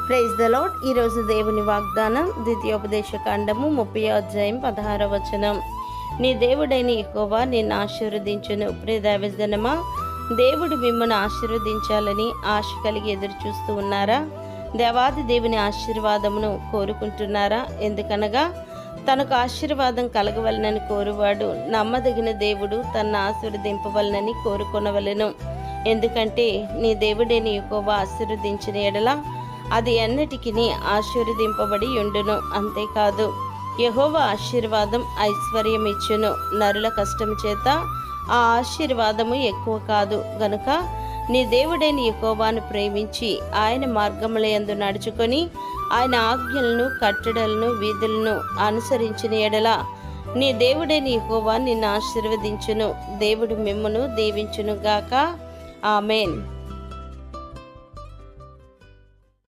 Praise the lord. ఈరోజు దేవుని వాగ్దానం ద్వితీయోపదేశకాండము 30వ అధ్యాయం 16వ వచనం. నీ దేవుడైన యెహోవా నిన్ను ఆశీర్వదించును. ప్రియ దైవజనమా, దేవుడు మిమ్మల్ని ఆశీర్వదించాలని ఆశ కలిగి ఎదురు చూస్తూ ఉన్నారా? దేవాది దేవుని ఆశీర్వాదమును కోరుకుంటున్నారా? ఎందుకనగా తనకు ఆశీర్వాదం కలగవలనని కోరువాడు నమ్మదగిన దేవుడు తనను ఆశీర్వదింపవలనని కోరుకొనవలెను. ఎందుకంటే నీ దేవుడైన యెహోవా ఆశీర్వదించిన ఎడల అది ఎన్నటికి ఆశీర్వదింపబడి ఉండును. అంతేకాదు, యెహోవా ఆశీర్వాదం ఐశ్వర్యం ఇచ్చును. నరుల కష్టం చేత ఆ ఆశీర్వాదము ఎక్కువ కాదు గనుక నీ దేవుడైన యెహోవాను ప్రేమించి ఆయన మార్గముల యందు నడుచుకొని ఆయన ఆజ్ఞలను కట్టడలను విధులను అనుసరించిన ఎడల నీ దేవుడైన యెహోవా నిన్ను ఆశీర్వదించును. దేవుడు మిమ్మును దీవించును గాక. ఆమేన్.